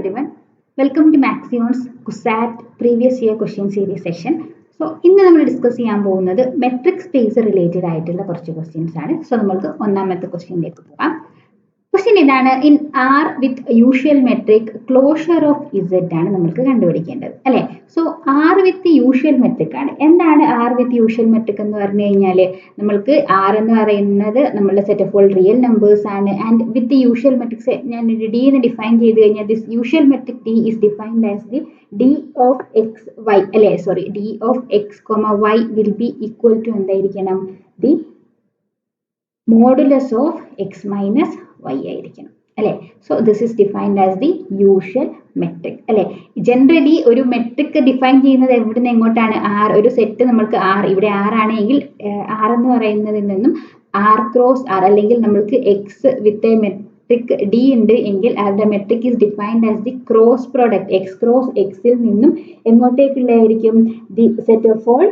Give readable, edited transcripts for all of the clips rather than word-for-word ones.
everyone, welcome to Maxion's CUSAT previous year question series session. So, ഇന്ന് നമ്മൾ discuss ചെയ്യാൻ പോകുന്നത് മെട്രിക് സ്പേസ് റിലേറ്റഡ് ആയിട്ടുള്ള കുറച്ച് ക്വസ്റ്റ്യൻസ് ആണ്. സോ നമുക്ക് ഒന്നാമത്തെ ക്വസ്റ്റ്യനിലേക്ക് പോകാം. ക്വസ്റ്റ്യൻ ഇതാണ്, in R with usual metric closure of Z ആണ് നമുക്ക് കണ്ടുപിടിക്കേണ്ടത് അല്ലെ. So R with usual metric ആണ്. എന്താണ് ആർ വിത്ത് യൂഷ്വൽ മെട്രിക് എന്ന് പറഞ്ഞു കഴിഞ്ഞാൽ നമ്മൾക്ക് ആർ എന്ന് പറയുന്നത് നമ്മളുടെ set of all real numbers ആണ്. ആൻഡ് വിത്ത് യൂഷ്വൽ മെട്രിക്സ് ഞാൻ ഡി എന്ന് ഡിഫൈൻ ചെയ്ത് കഴിഞ്ഞാൽ this usual metric D is defined as the D of X Y അല്ലെ, sorry D of X Y will be equal to എന്തായിരിക്കണം, the modulus of X minus Y ആയിരിക്കണം അല്ലെ. So this is defined as the usual metric അല്ലെ. Generally ഒരു metric define ചെയ്യുന്നത് എവിടുന്ന് എങ്ങോട്ടാണ്, R ഒരു സെറ്റ് നമ്മൾക്ക് ആർ ഇവിടെ ആർ ആണെങ്കിൽ ആർ എന്ന് പറയുന്നതിൽ നിന്നും ആർ ക്രോസ് ആർ അല്ലെങ്കിൽ നമ്മൾക്ക് X with a metric D ഉണ്ട് എങ്കിൽ അവരുടെ metric is defined as the cross product X cross എക്സിൽ നിന്നും എങ്ങോട്ടേക്കുള്ളതായിരിക്കും, the set of all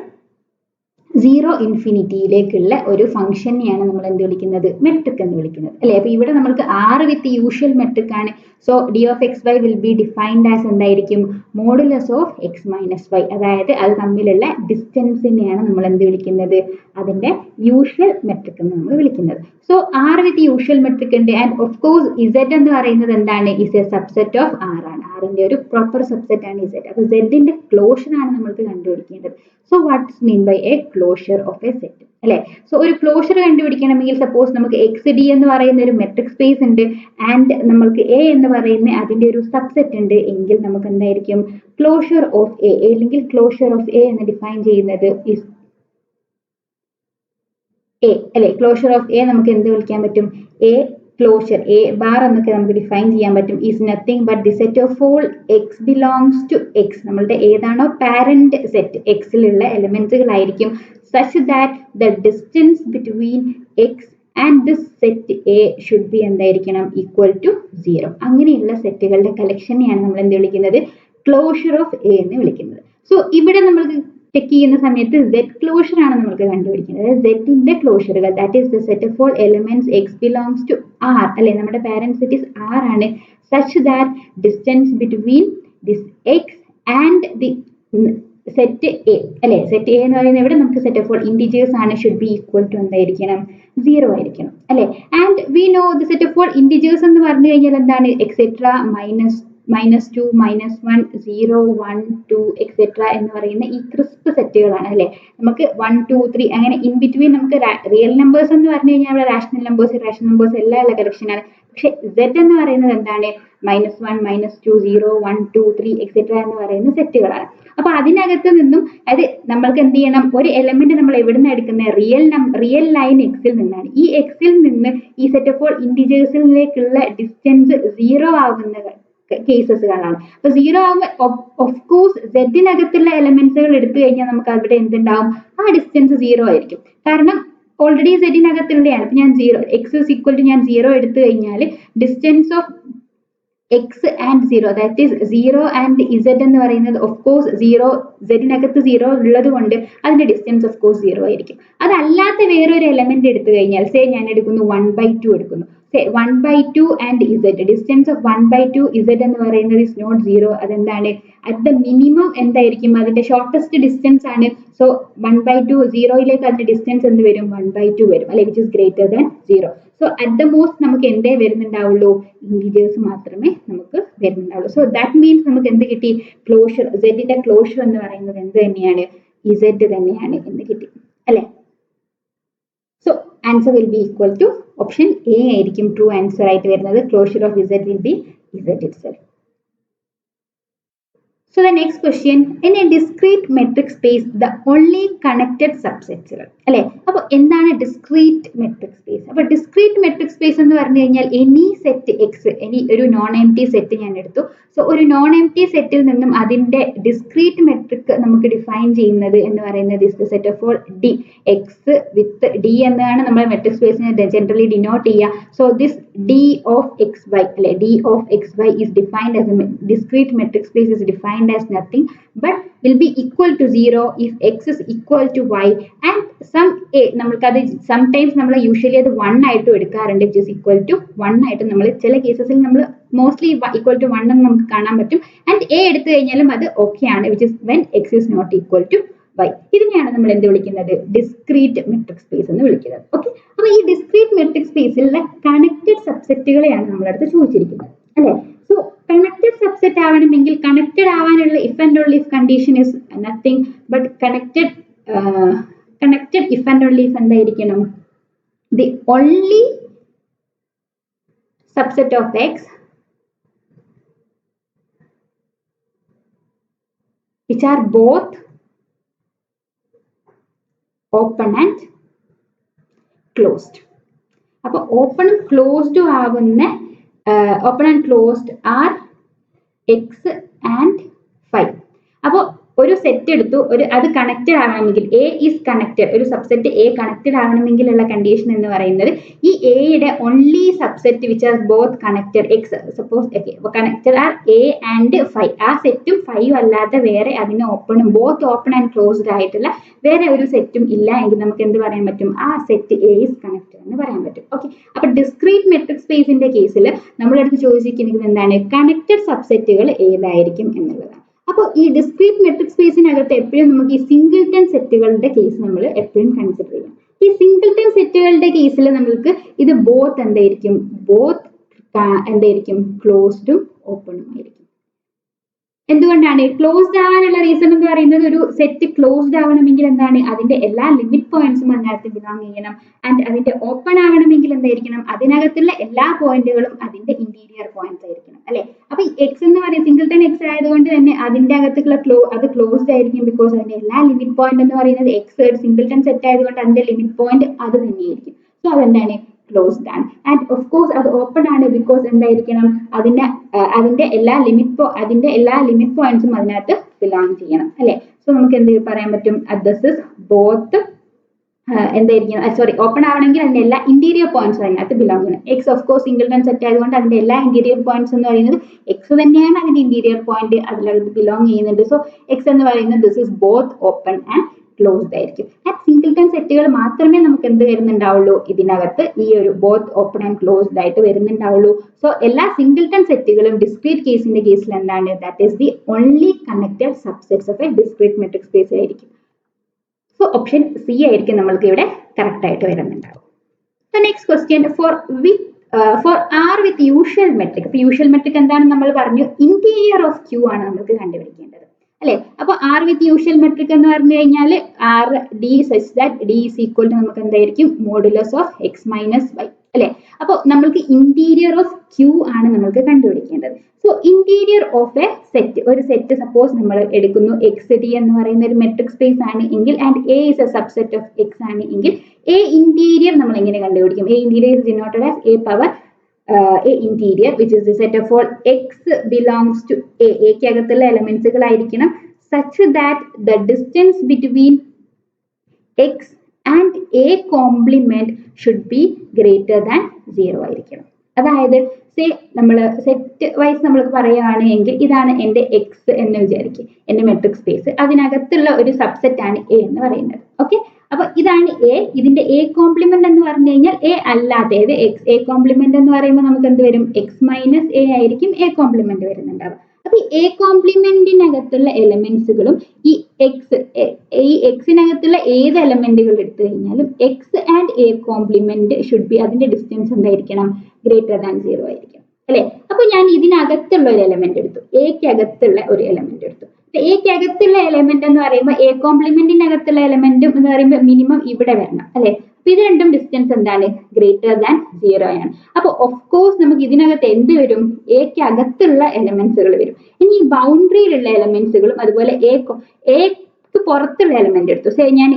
zero ഇൻഫിനിറ്റിയിലേക്കുള്ള ഒരു ഫംഗ്ഷനെയാണ് നമ്മൾ എന്ത് വിളിക്കുന്നത്, മെട്രിക് എന്ന് വിളിക്കുന്നത് അല്ലെ. അപ്പൊ ഇവിടെ നമ്മൾക്ക് ആർ വിത്ത് യൂഷ്വൽ മെട്രിക് ആണ്. So D of X Y will be defined as എന്തായിരിക്കും, modulus of X minus Y. അതായത് അത് തമ്മിലുള്ള ഡിസ്റ്റൻസിനെയാണ് നമ്മൾ എന്ത് വിളിക്കുന്നത്, അതിന്റെ യൂഷ്വൽ മെട്രിക് എന്ന് നമ്മൾ വിളിക്കുന്നത്. So R with usual metric ഉണ്ട്. ആൻഡ് ഓഫ് കോഴ്സ് ഇസെഡ് എന്ന് പറയുന്നത് എന്താണ്, is a subset of R ആണ്. ആറിന്റെ ഒരു പ്രോപ്പർ സബ്സെറ്റ് ആണ് ഇസെഡ്. അപ്പൊ സെഡിന്റെ ക്ലോഷർ ആണ് നമ്മൾക്ക് കണ്ടുപിടിക്കേണ്ടത്. So what's mean by a closure of A set അല്ലെ. സോ ഒരു ക്ലോഷർ കണ്ടുപിടിക്കണമെങ്കിൽ സപ്പോസ് നമുക്ക് എക്സ് ഡി എന്ന് പറയുന്ന ഒരു മെട്രിക് സ്പേസ് ഉണ്ട് ആൻഡ് നമ്മൾക്ക് എ എന്ന് പറയുന്ന അതിന്റെ ഒരു സബ്സെറ്റ് ഉണ്ട് എങ്കിൽ നമുക്ക് എന്തായിരിക്കും, ക്ലോഷർ ഓഫ് എ അല്ലെങ്കിൽ ക്ലോഷർ ഓഫ് എ എന്ന് ഡിഫൈൻ ചെയ്യുന്നത് ഇസ് എ അല്ലെ. ക്ലോഷർ ഓഫ് എ നമുക്ക് എന്ത് വിളിക്കാൻ പറ്റും, എ ക്ലോഷർ എ ബാർ എന്നൊക്കെ നമുക്ക് ഡിഫൈൻ ചെയ്യാൻ പറ്റും, is nothing but the set of all X belongs to X. നമ്മളുടെ ഏതാണോ പാരന്റ് സെറ്റ് എക്സിലുള്ള എലിമെന്റ്സുകളായിരിക്കും such that the distance between x and this set A should be എന്തായിരിക്കണം, ഈക്വൽ ടു 0. അങ്ങനെയുള്ള സെറ്റുകളുടെ കളക്ഷനെയാണ് നമ്മൾ എന്ത് വിളിക്കുന്നത്, ക്ലോഷർ ഓഫ് എ എന്ന് വിളിക്കുന്നത്. സോ ഇവിടെ നമ്മൾ ചെക്ക് ചെയ്യുന്ന സമയത്ത് സെഡ് ക്ലോഷർ ആണ് നമ്മൾക്ക് കണ്ടുപിടിക്കുന്നത്. സെഡിന്റെ ക്ലോഷറുകൾ that is the set of all elements X belongs to R അല്ലെ. നമ്മുടെ പാരന്റ് സെറ്റ് ഈസ് ആർ ആണ്. Such that distance between this X and the set A അല്ലെ. സെറ്റ് എ എന്ന് പറയുന്നത് ഇവിടെ നമുക്ക് സെറ്റ് ഓഫ് ഓൾ ഇന്റിജേഴ്സ് ആണ്, should be equal to എന്തായിരിക്കണം, 0 ആയിരിക്കണം അല്ലെ. And we know the set of all integers എന്ന് പറഞ്ഞു കഴിഞ്ഞാൽ എന്താണ്, എക്സെട്ര -2 -1 0 1 2 എക്സെട്ര എന്ന് പറയുന്ന ഈ ക്രിസ്പ് സെറ്റുകളാണ് അല്ലെ. നമുക്ക് 1 2 3 അങ്ങനെ ഇൻ ബിറ്റ്വീൻ നമുക്ക് റിയൽ നമ്പേഴ്സ് എന്ന് പറഞ്ഞു കഴിഞ്ഞാൽ ഇവിടെ റാഷണൽ നമ്പേഴ്സ് ഇറാഷണൽ നമ്പേഴ്സ് എല്ലാം ഉള്ള കളക്ഷൻ ആണ്. പക്ഷെ സെഡ് എന്ന് പറയുന്നത് എന്താണ്, -1 -2 0 1 2 3 എക്സെട്ര എന്ന് പറയുന്ന സെറ്റുകളാണ്. അപ്പൊ അതിനകത്ത് നിന്നും അത് നമ്മൾക്ക് എന്ത് ചെയ്യണം, ഒരു എലമെന്റ് നമ്മൾ എവിടുന്ന് എടുക്കുന്നത്, റിയൽ ലൈൻ എക്സിൽ നിന്നാണ്. ഈ എക്സിൽ നിന്ന് ഈ സെറ്റ് ഓഫ് ഓൾ ഇന്റിജേഴ്സിലേക്കുള്ള ഡിസ്റ്റൻസ് 0 ആകുന്ന കേസസുകളാണ്. അപ്പൊ 0 ആകുമ്പോൾ ഓഫ് കോഴ്സ് സെഡിനകത്തുള്ള എലമെന്റ്സുകൾ എടുത്തു കഴിഞ്ഞാൽ നമുക്ക് അവിടെ എന്തുണ്ടാവും, ആ ഡിസ്റ്റൻസ് 0 ആയിരിക്കും. കാരണം ഓൾറെഡി സെഡിനകത്തുള്ളതാണ്. അപ്പൊ ഞാൻ 0 എക്സ് ഇസ് ഈക്വൽ ടു ഞാൻ 0 എടുത്തു കഴിഞ്ഞാൽ distance of X and 0 that is 0 and Z എന്ന് പറയുന്നത് ഓഫ് കോഴ്സ് 0 സെഡിനകത്ത് 0 ഉള്ളത് കൊണ്ട് അതിന്റെ ഡിസ്റ്റൻസ് ഓഫ് കോഴ്സ് 0 ആയിരിക്കും. അതല്ലാത്ത വേറൊരു എലമെന്റ് എടുത്തു കഴിഞ്ഞാൽ സേ ഞാൻ എടുക്കുന്നു 1/2 എടുക്കുന്നു, 1/2 and Z distance of 1/2 Z എന്ന് പറയുന്നത് ഇസ് നോട്ട് 0. അതെന്താണ്, അറ്റ് ദ മിനിമം എന്തായിരിക്കും, അതിന്റെ ഷോർട്ടസ്റ്റ് ഡിസ്റ്റൻസ് ആണ്. സോ 1/2 0യിലേക്ക് അതിന്റെ ഡിസ്റ്റൻസ് എന്ത് വരും, 1/2 വരും അല്ലെ, which is greater than 0. So at the most നമുക്ക് എന്തേ വരുന്നുണ്ടാവുള്ളൂ, ഇന്റിജേഴ്സ് മാത്രമേ നമുക്ക് വരുന്നുണ്ടാവുള്ളൂ. സോ ദാറ്റ് മീൻസ് നമുക്ക് എന്ത് കിട്ടി, ക്ലോഷർ സെഡിന്റെ ക്ലോഷർ എന്ന് പറയുന്നത് എന്ത് തന്നെയാണ്, ഇസെഡ് തന്നെയാണ് എന്ന് കിട്ടി അല്ലെ. So answer will be equal to option A ആയിരിക്കും ട്രൂ ആൻസർ ആയിട്ട് വരുന്നത്. Closure of Z will be Z itself. So the next question, in a discrete metric space the only connected subsets അല്ലെ. അപ്പോൾ എന്താണ് ഡിസ്ക്രീറ്റ് മെട്രിക് സ്പേസ്? അപ്പോൾ discrete metric space എന്ന് പറഞ്ഞു കഴിഞ്ഞാൽ എനി സെറ്റ് എക്സ്, എനി ഒരു നോൺ എംപ്റ്റി സെറ്റ് ഞാൻ എടുത്തു. സോ ഒരു നോൺ എംപ്റ്റി സെറ്റിൽ നിന്നും അതിന്റെ ഡിസ്ക്രീറ്റ് മെട്രിക് നമുക്ക് ഡിഫൈൻ ചെയ്യുന്നത് എന്ന് പറയുന്നത് is the set of all D X with D എന്നാണ് നമ്മൾ മെട്രിക് സ്പേസിനെ ജനറലി ഡിനോട്ട് ചെയ്യുക. So this d of xy അല്ലെ, d of xy is defined as a discrete metric space is defined defined as nothing but will be equal to 0 if x is equal to y and some a നമ്മൾക്കത് sometimes നമ്മൾ usually അത് 1 ആയിട്ടും എടുക്കാറുണ്ട് which is equal to 1 ആയിട്ട് നമ്മൾ ചില കേസസിൽ നമ്മൾ mostly equal to 1 എന്ന് നമുക്ക് കാണാൻ പറ്റും ആൻഡ് a എടുത്തു കഴിഞ്ഞാലും അത് ഓക്കെ ആണ് which is when x is not equal to y. ഇതിനെയാണ് നമ്മൾ എന്ത് വിളിക്കുന്നത് ഡിസ്ക്രീറ്റ് മെട്രിക് സ്പേസ് എന്ന് വിളിക്കുന്നത്. ഓക്കെ, അപ്പൊ ഈ ഡിസ്ക്രീറ്റ് മെട്രിക് സ്പേസിലുള്ള കണക്റ്റഡ് സബ്സെറ്റുകളെയാണ് നമ്മളടുത്ത് ചോദിച്ചിരിക്കുന്നത് അല്ലെ. സോ കണക്റ്റഡ് സബ്സെറ്റ് ആവണമെങ്കിൽ കണക്റ്റഡ് ആവാനുള്ള if and only if condition is nothing but connected if and only if എന്തായിരിക്കണം the only subset of X which are both open and closed. അപ്പോൾ open and closed ആവുന്ന open and closed R X and five. അപ്പോൾ ഒരു set എടുത്തു, അത് connected ആവണമെങ്കിൽ A is connected, ഒരു subset A connected ആവണമെങ്കിലുള്ള condition എന്ന് പറയുന്നത് ഈ എയുടെ only subset which are both connected X suppose connected R A and five, ആ സെറ്റും ഫൈവും അല്ലാതെ വേറെ അതിന് ഓപ്പണും ബോത്ത് ഓപ്പൺ ആൻഡ് ക്ലോസ്ഡ് ആയിട്ടുള്ള വേറെ ഒരു സെറ്റും ഇല്ല എങ്കിൽ നമുക്ക് എന്ത് പറയാൻ പറ്റും, ആ സെറ്റ് എ ഈസ് കണക്റ്റഡ് എന്ന് പറയാൻ പറ്റും. ഓക്കെ, അപ്പൊ ഡിസ്ക്രീറ്റ് മെട്രിക് സ്പേസിന്റെ കേസിൽ നമ്മളടുത്ത് ചോദിച്ചിരിക്കുന്നത് എന്താണ്, കണക്റ്റഡ് സബ്സെറ്റുകൾ ഏതായിരിക്കും എന്നുള്ളതാണ്. അപ്പോൾ ഈ ഡിസ്ക്രീറ്റ് മെട്രിക് സ്പേസിനകത്ത് എപ്പോഴും നമുക്ക് ഈ സിംഗിൾട്ടൺ സെറ്റുകളുടെ കേസ് നമ്മൾ എപ്പോഴും കൺസിഡർ ചെയ്യാം. ഈ സിംഗിൾട്ടൺ സെറ്റുകളുടെ കേസിൽ നമുക്ക് ഇത് ബോത്ത് എന്തായിരിക്കും, ബോത്ത് എന്തായിരിക്കും ക്ലോസ്ഡും ഓപ്പണും ആയിരിക്കും. എന്തുകൊണ്ടാണ് ക്ലോസ്ഡ് ആവാനുള്ള റീസൺ എന്ന് പറയുന്നത്, ഒരു സെറ്റ് ക്ലോസ്ഡ് ആവണമെങ്കിൽ എന്താണ്, അതിന്റെ എല്ലാ ലിമിറ്റ് പോയിന്റ്സും അതിനകത്ത് ബിലോങ് ചെയ്യണം ആൻഡ് അതിന്റെ ഓപ്പൺ ആവണമെങ്കിൽ എന്തായിരിക്കണം, അതിനകത്തുള്ള എല്ലാ പോയിന്റുകളും അതിന്റെ ഇന്റീരിയർ പോയിന്റ്സ് ആയിരിക്കണം അല്ലെ. അപ്പൊ എക്സ് എന്ന് പറയുന്നത് സിംഗിൾട്ടൺ എക്സ് ആയതുകൊണ്ട് തന്നെ അതിന്റെ അകത്തുള്ള അത് ക്ലോസ്ഡ് ആയിരിക്കും ബിക്കോസ് അതിന്റെ എല്ലാ ലിമിറ്റ് പോയിന്റ് എന്ന് പറയുന്നത് എക്സ് ഒരു സിംഗിൾട്ടൺ സെറ്റ് ആയതുകൊണ്ട് അതിന്റെ ലിമിറ്റ് പോയിന്റ് അത് തന്നെയായിരിക്കും. സോ അതെന്താണ് ക്ലോസ്ഡ് ആണ്. ആൻഡ് ഓഫ് കോഴ്സ് അത് ഓപ്പൺ ആണ് ബിക്കോസ് എന്തായിരിക്കണം, അതിന്റെ എല്ലാ ലിമിറ്റ് പോയിന്റ്സും അതിനകത്ത് ബിലോങ് ചെയ്യണം അല്ലെ. സോ നമുക്ക് എന്ത് പറയാൻ പറ്റും, ദിസ് ഇസ് ബോത്ത് എന്തായിരിക്കും, സോറി ഓപ്പൺ ആവണമെങ്കിൽ അതിന്റെ എല്ലാ ഇന്റീരിയർ പോയിന്റ്സും അതിനകത്ത് ബിലോങ് ചെയ്യണം. X of course singleton set ആയതുകൊണ്ട് അതിന്റെ എല്ലാ ഇന്റീരിയർ പോയിന്റ്സ് എന്ന് പറയുന്നത് എക്സ് തന്നെയാണ് അതിന്റെ ഇന്റീരിയർ പോയിന്റ് അതിനകത്ത് ബിലോങ് ചെയ്യുന്നുണ്ട്. സോ എക്സ് എന്ന് പറയുന്നത് this is both open and closed ആയിരിക്കും. ആൻഡ് സിംഗിൾട്ടൺ സെറ്റുകൾ മാത്രമേ നമുക്ക് എന്ത് വരുന്നുണ്ടാവുള്ളൂ, ഇതിനകത്ത് ഈ ഒരു ബോത്ത് ഓപ്പൺ ആൻഡ് ക്ലോസ്ഡ് ആയിട്ട് വരുന്നുണ്ടാവുള്ളൂ. സോ എല്ലാ സിംഗിൾട്ടൺ സെറ്റുകളും ഡിസ്ക്രീറ്റ് കേസിന്റെ കേസിൽ എന്താണ്, that is the only connected subsets of a discrete metric space ആയിരിക്കും. സോ ഓപ്ഷൻ സി ആയിരിക്കും നമ്മൾക്ക് ഇവിടെ കറക്റ്റ് ആയിട്ട് വരുന്നുണ്ടാവും. So next question, for R with usual metric. അപ്പൊ യൂഷ്വൽ മെട്രിക് എന്താണെന്ന് നമ്മൾ പറഞ്ഞു, ഇന്റീരിയർ ഓഫ് ക്യൂ ആണ് നമുക്ക് കണ്ടുപിടിക്കേണ്ടത് അല്ലെ. അപ്പൊ ആർ വിത്ത് യൂഷ്വൽ മെട്രിക് എന്ന് പറഞ്ഞു കഴിഞ്ഞാൽ R D such that D is equal to നമുക്ക് എന്തായിരിക്കും, modulus of X minus Y അല്ലെ. അപ്പോൾ നമ്മൾക്ക് ഇന്റീരിയർ ഓഫ് ക്യൂ ആണ് നമ്മൾക്ക് കണ്ടുപിടിക്കേണ്ടത്. So interior of A set, ഒരു സെറ്റ് സപ്പോസ് നമ്മൾ എടുക്കുന്നു എക്സ് ഡി എന്ന് പറയുന്ന ഒരു മെട്രിക് സ്പേസ് ആണ് എങ്കിൽ and A is a subset of X ആണ് എങ്കിൽ എ ഇന്റീരിയർ നമ്മൾ എങ്ങനെ കണ്ടുപിടിക്കും, A interior is denoted as A power a interior which is the set of all x belongs to a ക്ക് അകത്തുള്ള എലമെന്റ്സുകൾ ആയിരിക്കണം such that the distance between x and a complement should be greater than 0 ആയിരിക്കണം. അതായത് say നമ്മൾ set vice നമ്മൾ പറയുകയാണെങ്കിൽ ഇതാണ് എൻ്റെ എക്സ് എന്ന് വിചാരിക്കും, എൻ്റെ മെട്രിക് സ്പേസ്, അതിനകത്തുള്ള ഒരു സബ്സെറ്റ് ആണ് എ എന്ന് പറയുന്നത്. ഓക്കെ, അപ്പൊ ഇതാണ് എ, ഇതിന്റെ എ കോംപ്ലിമെന്റ് എന്ന് പറഞ്ഞു കഴിഞ്ഞാൽ എ അല്ലാതെ എക്സ് എ കോംപ്ലിമെന്റ് എന്ന് പറയുമ്പോൾ നമുക്ക് എന്ത് വരും, എക്സ് മൈനസ് എ ആയിരിക്കും എ കോംപ്ലിമെന്റ് വരുന്നുണ്ടാവും. അപ്പൊ ഈ എ കോംപ്ലിമെന്റിനകത്തുള്ള എലമെന്റ്സുകളും ഈ എക്സിനകത്തുള്ള ഏത് എലമെന്റുകൾ എടുത്തു കഴിഞ്ഞാലും X and A complement should be, അതിന്റെ ഡിസ്റ്റൻസ് എന്തായിരിക്കണം, ഗ്രേറ്റർ ദാൻ 0 ആയിരിക്കണം അല്ലെ. അപ്പൊ ഞാൻ ഇതിനകത്തുള്ള ഒരു എലമെന്റ് എടുത്തു, എക്ക് അകത്തുള്ള ഒരു എലമെന്റ് എടുത്തു. എക്ക് അകത്തുള്ള എലമെന്റ് എന്ന് പറയുമ്പോൾ എ കോംപ്ലിമെന്റിനകത്തുള്ള എലമെന്റും എന്ന് പറയുമ്പോൾ മിനിമം ഇവിടെ വരണം അല്ലെ. അപ്പൊ ഇത് രണ്ടും ഡിസ്റ്റൻസ് എന്താണ്, ഗ്രേറ്റർ ദാൻ 0 ആണ്. അപ്പൊ ഓഫ് കോഴ്സ് നമുക്ക് ഇതിനകത്ത് എന്ത് വരും, എക്ക് അകത്തുള്ള എലമെന്റ്സുകൾ വരും. ഇനി ഈ ബൗണ്ടറിയിലുള്ള എലമെന്റ്സുകളും അതുപോലെ എക്ക് പുറത്തുള്ള എലമെന്റ് എടുത്തു, സേ ഞാൻ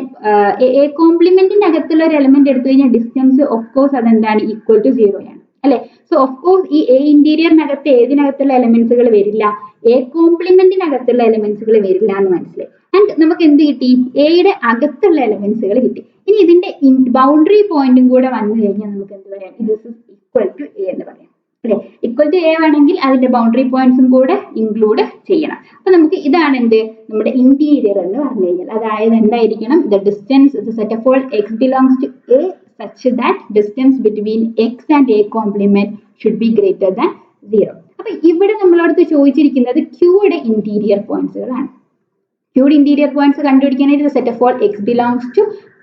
എ കോംപ്ലിമെന്റിന്റെ അകത്തുള്ള ഒരു എലമെന്റ് എടുത്തു കഴിഞ്ഞാൽ ഡിസ്റ്റൻസ് ഓഫ് കോഴ്സ് അതെന്താണ്, ഈക്വൽ ടു 0 ആണ് അല്ലെ. സോ ഓഫ് കോഴ്സ് ഈ എ ഇന്റീരിയറിനകത്ത് ഏതിനകത്തുള്ള എലമെന്റ്സുകൾ വരില്ല, എ കോംപ്ലിമെന്റിനകത്തുള്ള എലമെന്റ്സുകൾ വരില്ല എന്ന് മനസ്സിലായി. ആൻഡ് നമുക്ക് എന്ത് കിട്ടി, എയുടെ അകത്തുള്ള എലമെന്റ്സുകൾ കിട്ടി. ഇനി ഇതിന്റെ ബൗണ്ടറി പോയിന്റും കൂടെ വന്നു കഴിഞ്ഞാൽ നമുക്ക് എന്ത് പറയാം, ഇത് ഈക്വൽ ടു എ എന്ന് പറയാം അല്ലെ. ഈക്വൽ ടു എ വേണമെങ്കിൽ അതിന്റെ ബൗണ്ടറി പോയിന്റ്സും കൂടെ ഇൻക്ലൂഡ് ചെയ്യണം. അപ്പൊ നമുക്ക് ഇതാണ് എന്ത് നമ്മുടെ ഇന്റീരിയർ എന്ന് പറഞ്ഞു കഴിഞ്ഞാൽ. അതായത് എന്തായിരിക്കണം, the distance the set of all X belongs to A such that distance between X and A complement should be greater than 0. അപ്പൊ ഇവിടെ നമ്മളടുത്ത് ചോദിച്ചിരിക്കുന്നത് ക്യൂയുടെ ഇന്റീരിയർ പോയിന്റ്സുകളാണ്. ക്യൂയുടെ ഇന്റീരിയർ പോയിന്റ്സ് കണ്ടുപിടിക്കാനായിട്ട് set of all X belongs to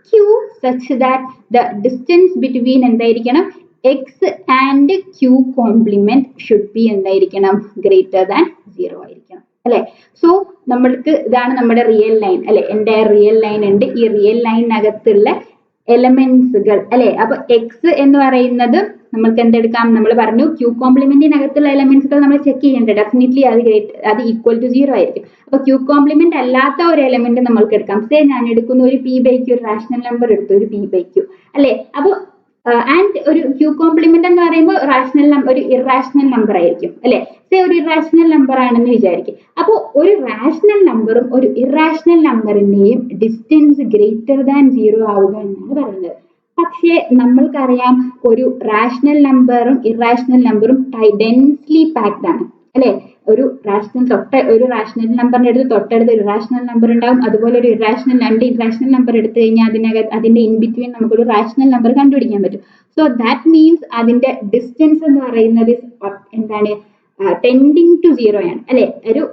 Q such that the distance between എന്തായിരിക്കണം, X and Q complement should be എന്തായിരിക്കണം, ഗ്രേറ്റർ ദാൻ 0 ആയിരിക്കണം അല്ലെ. സോ നമ്മൾക്ക് ഇതാണ് നമ്മുടെ റിയൽ ലൈൻ അല്ലെ. എൻ്റെ റിയൽ ലൈൻ ഉണ്ട്. ഈ റിയൽ ലൈനകത്തുള്ള എലമെന്റ്സുകൾ അല്ലെ. അപ്പൊ എക്സ് എന്ന് പറയുന്നത് നമ്മൾക്ക് എന്തെടുക്കാം, നമ്മൾ പറഞ്ഞു ക്യൂ കോംപ്ലിമെന്റിനകത്തുള്ള എലമെന്റ്സുകൾ നമ്മൾ ചെക്ക് ചെയ്യേണ്ടത് ഡെഫിനറ്റ്ലി അത് ഈക്വൽ ടു 0 ആയിരിക്കും. അപ്പൊ ക്യൂ കോംപ്ലിമെന്റ് അല്ലാത്ത ഒരു എലമെന്റ് നമ്മൾക്ക് എടുക്കാം. സേ ഞാൻ എടുക്കുന്ന ഒരു പി ബൈ ക്യൂ, ഒരു റാഷണൽ നമ്പർ എടുത്തു, ഒരു പി ബൈ ക്യൂ അല്ലെ. അപ്പൊ ആൻഡ് ഒരു ക്യൂ കോംപ്ലിമെന്റ് എന്ന് പറയുമ്പോൾ ഒരു ഇറാഷണൽ നമ്പർ ആയിരിക്കും അല്ലെ. സേ ഒരു ഇറാഷണൽ നമ്പർ ആണെന്ന് വിചാരിക്കും. അപ്പോൾ ഒരു റാഷണൽ നമ്പറും ഒരു ഇറാഷണൽ നമ്പറിന്റെയും ഡിസ്റ്റൻസ് ഗ്രേറ്റർ ദാൻ 0 ആവുക എന്നാണ് പറയുന്നത്. പക്ഷേ നമ്മൾക്കറിയാം ഒരു റാഷണൽ നമ്പറും ഇറാഷണൽ നമ്പറും ഡെൻസ്ലി പാക്ഡ് ആണ് അല്ലെ. ഒരു റാഷണൽ നമ്പറിന്റെ അടുത്ത് തൊട്ടടുത്ത് ഒരു ഇറാഷണൽ നമ്പർ ഉണ്ടാവും. അതുപോലെ ഒരു രണ്ട് ഇറാഷണൽ നമ്പർ എടുത്തു കഴിഞ്ഞാൽ അതിന്റെ ഇൻ ബിറ്റ്വീൻ നമുക്കൊരു റാഷണൽ നമ്പർ കണ്ടുപിടിക്കാൻ പറ്റും. സോ ദാറ്റ് മീൻസ് അതിന്റെ ഡിസ്റ്റൻസ് എന്ന് പറയുന്നത് എന്താണ്, ടെൻഡിങ് ടു 0 ആണ് അല്ലെ. ഒരു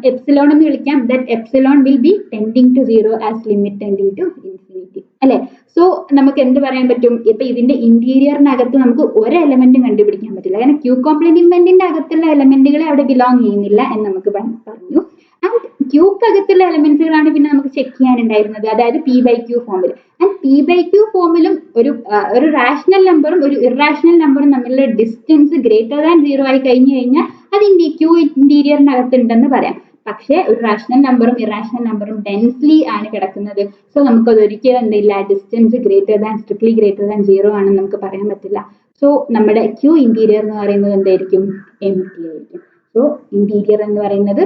എപ്സിലോൺ എന്ന് വിളിക്കാം. That epsilon will be tending to 0 as limit tending to infinity അല്ലെ. സോ നമുക്ക് എന്ത് പറയാൻ പറ്റും, ഇപ്പൊ ഇതിന്റെ ഇന്റീരിയറിനകത്ത് നമുക്ക് ഒരു എലമെന്റും കണ്ടുപിടിക്കാൻ പറ്റില്ല. കാരണം ക്യൂ കോംപ്ലിമെന്റിന്റെ അകത്തുള്ള എലമെന്റുകളെ അവിടെ ബിലോങ് ചെയ്യുന്നില്ല എന്ന് നമുക്ക് പറഞ്ഞു. ആൻഡ് ക്യൂക്കകത്തുള്ള എലമെന്റ്സുകളാണ് പിന്നെ നമുക്ക് ചെക്ക് ചെയ്യാനുണ്ടായിരുന്നത്, അതായത് പി ബൈ ക്യൂ ഫോമിൽ. ആൻഡ് പി ബൈ ക്യൂ ഫോമിലും ഒരു റാഷണൽ നമ്പറും ഒരു ഇറാഷണൽ നമ്പറും തമ്മിലുള്ള ഡിസ്റ്റൻസ് ഗ്രേറ്റർ ദാൻ 0 ആയി കഴിഞ്ഞു കഴിഞ്ഞാൽ അതിന്റെ ക്യൂ ഇന്റീരിയറിനകത്ത് ഉണ്ടെന്ന് പറയാം. പക്ഷേ ഒരു റാഷണൽ നമ്പറും ഇറാഷണൽ നമ്പറും ഡെൻസ്ലി ആണ് കിടക്കുന്നത്. സോ നമുക്കത് ഒരിക്കലും എന്തില്ല, ഡിസ്റ്റൻസ് സ്ട്രിക്ട്ലി ഗ്രേറ്റർ ദാൻ 0 ആണെന്ന് നമുക്ക് പറയാൻ പറ്റില്ല. സോ നമ്മുടെ ക്യൂ ഇന്റീരിയർ എന്ന് പറയുന്നത് എന്തായിരിക്കും, എം ടി ആയിരിക്കും. സോ ഇന്റീരിയർ എന്ന് പറയുന്നത്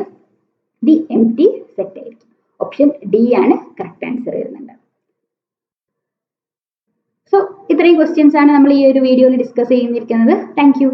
ദി എം ടി സെറ്റ് ആയിരിക്കും. ഓപ്ഷൻ ഡി ആണ് കറക്റ്റ് ആൻസർ വരുന്നുണ്ട്. സോ ഇത്രയും ക്വസ്റ്റ്യൻസ് ആണ് നമ്മൾ ഈ ഒരു വീഡിയോയിൽ ഡിസ്കസ് ചെയ്യുന്നിരിക്കുന്നത്. Thank you.